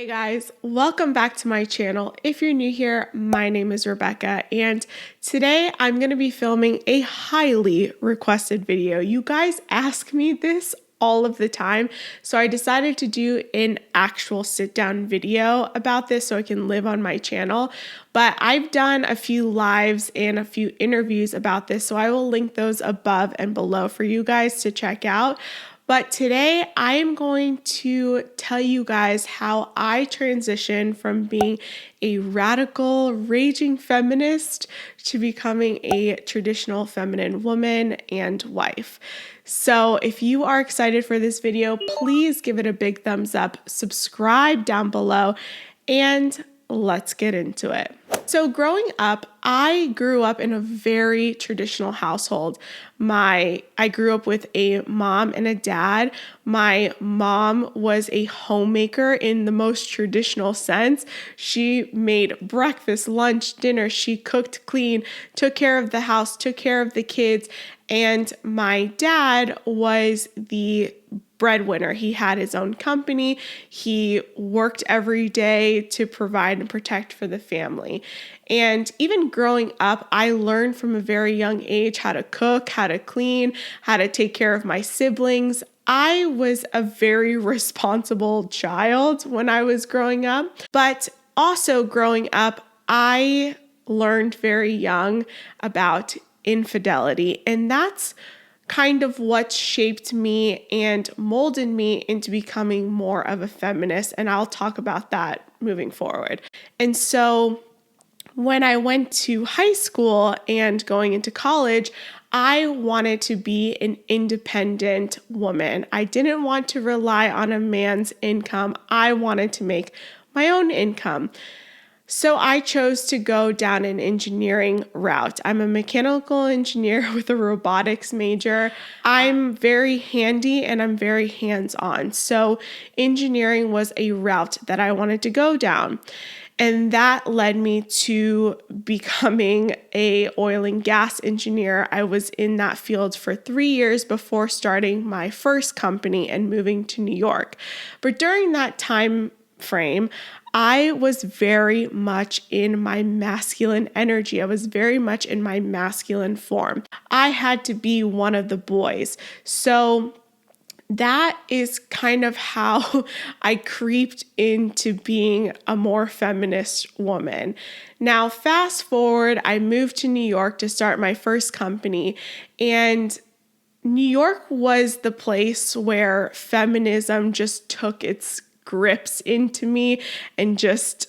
Hey guys, welcome back to my channel. If you're new here, my name is Rebecca, and today I'm going to be filming a highly requested video. You guys ask me this all of the time, so I decided to do an actual sit-down video about this so I can live on my channel. But I've done a few lives and a few interviews about this, so I will link those above and below for you guys to check out. But today I am going to tell you guys how I transitioned from being a radical, raging feminist to becoming a traditional feminine woman and wife. So if you are excited for this video, please give it a big thumbs up, subscribe down below, and let's get into it. So growing up, I grew up in a very traditional household. I grew up with a mom and a dad. My mom was a homemaker in the most traditional sense. She made breakfast, lunch, dinner. She cooked, cleaned, took care of the house, took care of the kids. And my dad was the breadwinner. He had his own company. He worked every day to provide and protect for the family. And even growing up, I learned from a very young age how to cook, how to clean, how to take care of my siblings. I was a very responsible child when I was growing up, but also growing up, I learned very young about infidelity, and that's kind of what shaped me and molded me into becoming more of a feminist, and I'll talk about that moving forward. And so when I went to high school and going into college, I wanted to be an independent woman. I didn't want to rely on a man's income. I wanted to make my own income. So I chose to go down an engineering route. I'm a mechanical engineer with a robotics major. I'm very handy and I'm very hands-on. So engineering was a route that I wanted to go down. And that led me to becoming an oil and gas engineer. I was in that field for 3 years before starting my first company and moving to New York. But during that time frame, I was very much in my masculine energy. I was very much in my masculine form. I had to be one of the boys. So that is kind of how I creeped into being a more feminist woman. Now, fast forward, I moved to New York to start my first company, and New York was the place where feminism just took its grips into me and just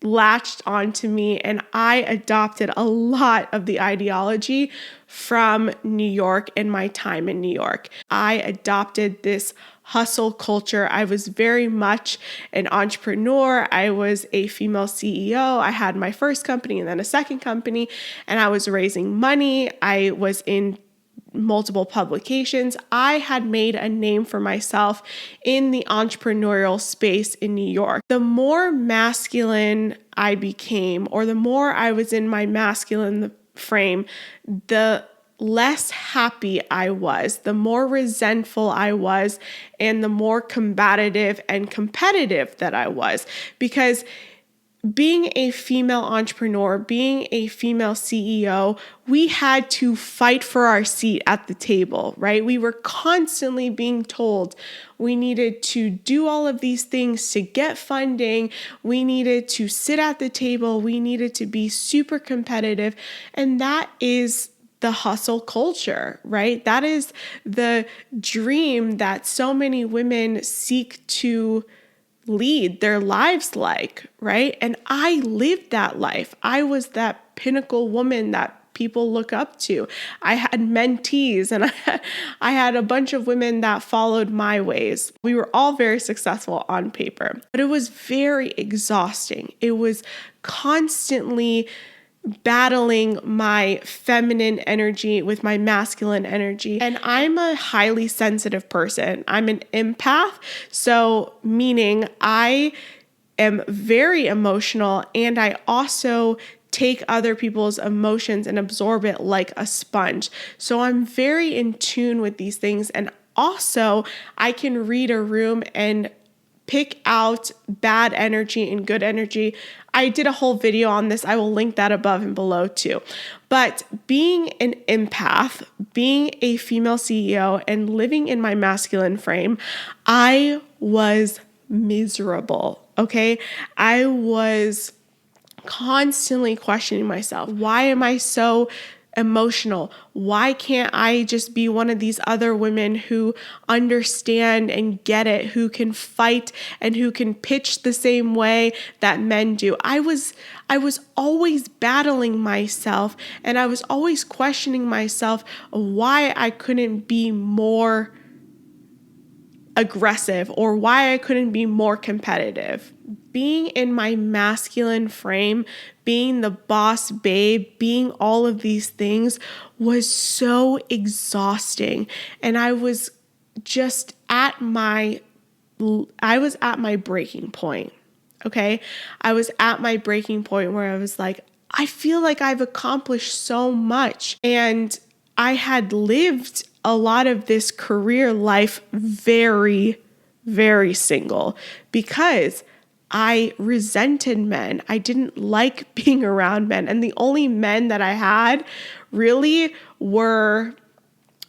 latched onto me, and I adopted a lot of the ideology from New York and my time in New York. I adopted this hustle culture. I was very much an entrepreneur. I was a female CEO. I had my first company and then a second company, and I was raising money. I was in multiple publications. I had made a name for myself in the entrepreneurial space in New York. The more masculine I became, or the more I was in my masculine frame, the less happy I was, the more resentful I was, and the more combative and competitive that I was. Because being a female entrepreneur, being a female CEO, we had to fight for our seat at the table, right? We were constantly being told we needed to do all of these things to get funding. We needed to sit at the table. We needed to be super competitive. And that is the hustle culture, right? That is the dream that so many women seek to lead their lives like, right? And I lived that life. I was that pinnacle woman that people look up to. I had mentees and I had a bunch of women that followed my ways. We were all very successful on paper, but it was very exhausting. It was constantly battling my feminine energy with my masculine energy. And I'm a highly sensitive person. I'm an empath. So meaning I am very emotional, and I also take other people's emotions and absorb it like a sponge. So I'm very in tune with these things. And also I can read a room and pick out bad energy and good energy. I did a whole video on this. I will link that above and below too. But being an empath, being a female CEO, and living in my masculine frame, I was miserable, okay? I was constantly questioning myself. Why am I so emotional? Why can't I just be one of these other women who understand and get it, who can fight and who can pitch the same way that men do? I was always battling myself, and I was always questioning myself why I couldn't be more aggressive or why I couldn't be more competitive. Being in my masculine frame, being the boss babe, being all of these things was so exhausting. And I was just at my breaking point. Okay. I was at my breaking point where I was like, I feel like I've accomplished so much. And I had lived a lot of this career life very, very single because I resented men. I didn't like being around men. And the only men that I had really were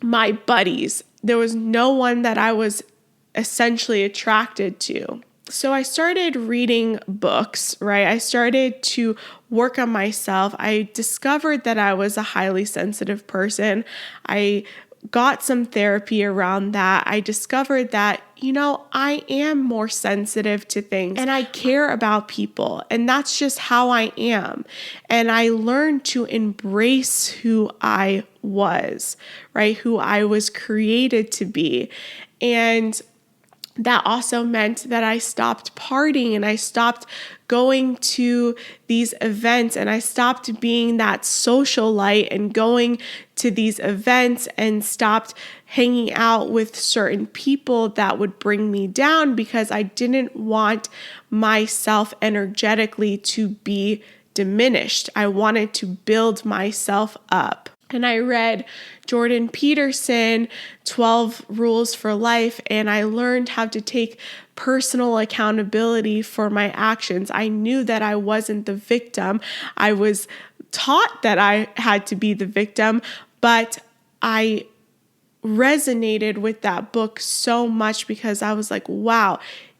my buddies. There was no one that I was essentially attracted to. So I started reading books, right? I started to work on myself. I discovered that I was a highly sensitive person. I got some therapy around that. I discovered that, I am more sensitive to things and I care about people, and that's just how I am. And I learned to embrace who I was, right? Who I was created to be. And that also meant that I stopped partying and I stopped going to these events and I stopped being that socialite and going to these events and stopped hanging out with certain people that would bring me down because I didn't want myself energetically to be diminished. I wanted to build myself up. And I read Jordan Peterson, 12 Rules for Life, and I learned how to take personal accountability for my actions. I knew that I wasn't the victim. I was taught that I had to be the victim, but I resonated with that book so much because I was like, wow,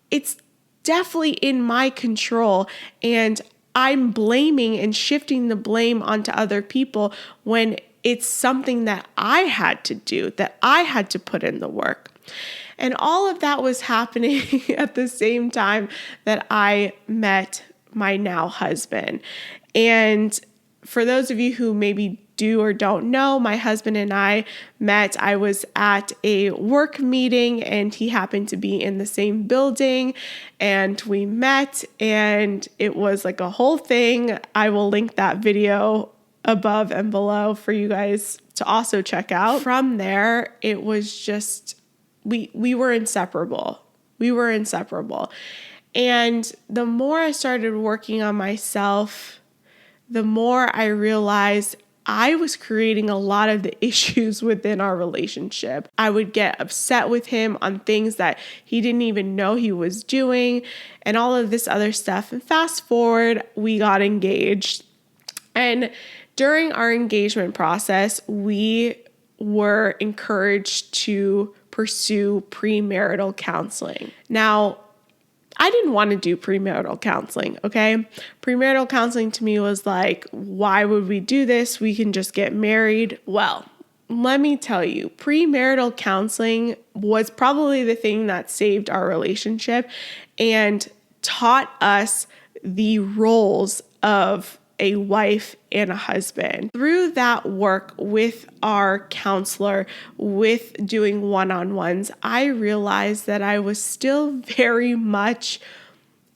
it's definitely in my control, and I'm blaming and shifting the blame onto other people when it's something that I had to do, that I had to put in the work. And all of that was happening at the same time that I met my now husband. And for those of you who maybe do or don't know, my husband and I met. I was at a work meeting and he happened to be in the same building, and we met, and it was like a whole thing. I will link that video above and below for you guys to also check out. From there, it was just, we were inseparable. We were inseparable. And the more I started working on myself, the more I realized I was creating a lot of the issues within our relationship. I would get upset with him on things that he didn't even know he was doing and all of this other stuff. And fast forward, we got engaged. And during our engagement process, we were encouraged to pursue premarital counseling. Now, I didn't want to do premarital counseling, okay? Premarital counseling to me was like, why would we do this? We can just get married. Well, let me tell you, premarital counseling was probably the thing that saved our relationship and taught us the roles of a wife and a husband. Through that work with our counselor, with doing one-on-ones, I realized that I was still very much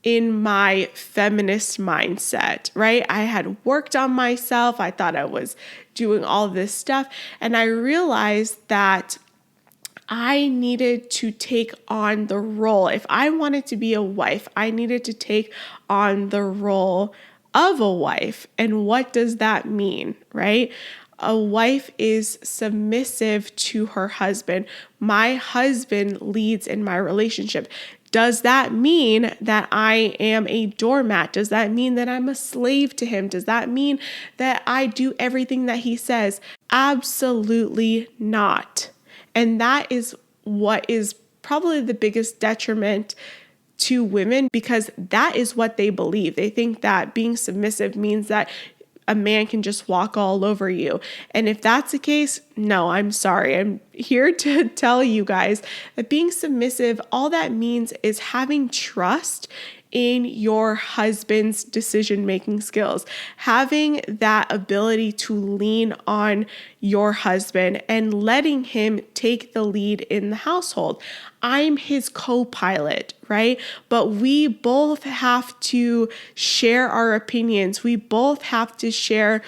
in my feminist mindset, right? I had worked on myself. I thought I was doing all this stuff. And I realized that I needed to take on the role. If I wanted to be a wife, I needed to take on the role of a wife. And what does that mean, right? A wife is submissive to her husband. My husband leads in my relationship. Does that mean that I am a doormat? Does that mean that I'm a slave to him? Does that mean that I do everything that he says? Absolutely not. And that is what is probably the biggest detriment to women, because that is what they believe. They think that being submissive means that a man can just walk all over you. And if that's the case, no, I'm sorry. I'm here to tell you guys that being submissive, all that means is having trust in your husband's decision-making skills, having that ability to lean on your husband and letting him take the lead in the household. I'm his co-pilot, right? But we both have to share our opinions. We both have to share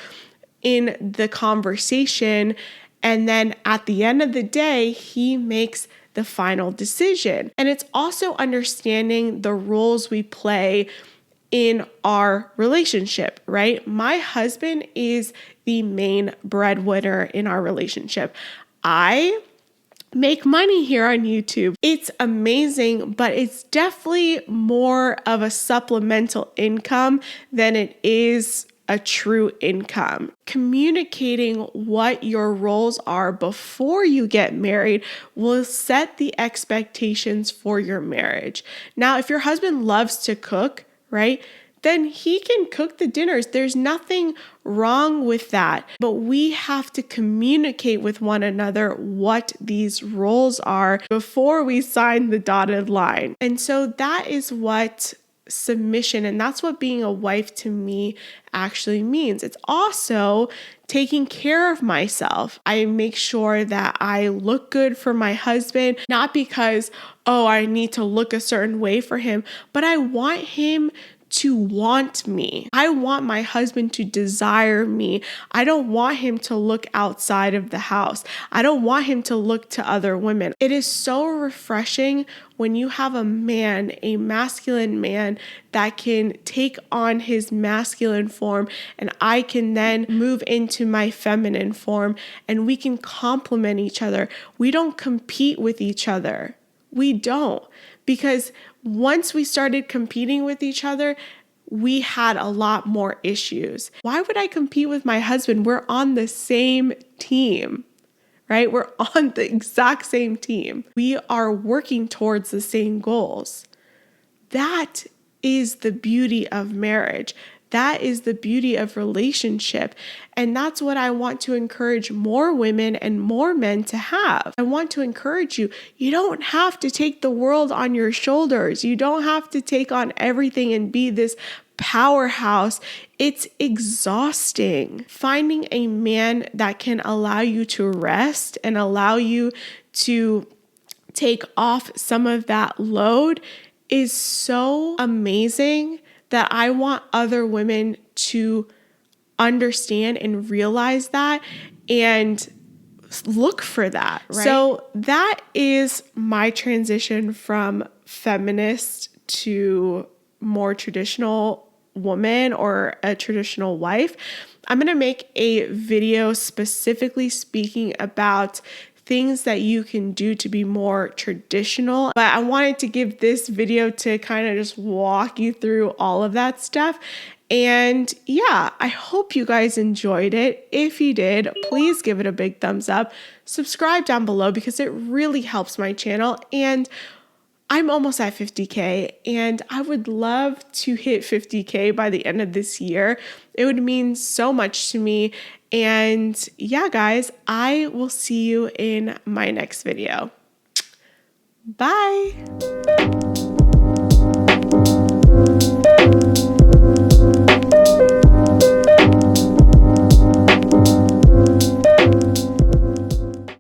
in the conversation. And then at the end of the day, he makes the final decision. And it's also understanding the roles we play in our relationship, right? My husband is the main breadwinner in our relationship. I make money here on YouTube. It's amazing, but it's definitely more of a supplemental income than it is a true income. Communicating what your roles are before you get married will set the expectations for your marriage. Now, if your husband loves to cook, right, then he can cook the dinners. There's nothing wrong with that. But we have to communicate with one another what these roles are before we sign the dotted line. And so that is what submission, and that's what being a wife to me actually means. It's also taking care of myself. I make sure that I look good for my husband, not because, oh, I need to look a certain way for him, but I want him to want me. I want my husband to desire me. I don't want him to look outside of the house. I don't want him to look to other women. It is so refreshing when you have a man, a masculine man, that can take on his masculine form and I can then move into my feminine form and we can complement each other. We don't compete with each other. We don't. Because once we started competing with each other, we had a lot more issues. Why would I compete with my husband? We're on the same team, right? We're on the exact same team. We are working towards the same goals. That is the beauty of marriage. That is the beauty of relationship. And that's what I want to encourage more women and more men to have. I want to encourage you. You don't have to take the world on your shoulders. You don't have to take on everything and be this powerhouse. It's exhausting. Finding a man that can allow you to rest and allow you to take off some of that load is so amazing that I want other women to understand and realize that and look for that, right? So that is my transition from feminist to more traditional woman or a traditional wife. I'm going to make a video specifically speaking about things that you can do to be more traditional. But I wanted to give this video to kind of just walk you through all of that stuff. And yeah, I hope you guys enjoyed it. If you did, please give it a big thumbs up. Subscribe down below because it really helps my channel. And I'm almost at 50K and I would love to hit 50K by the end of this year. It would mean so much to me. And yeah, guys, I will see you in my next video. Bye.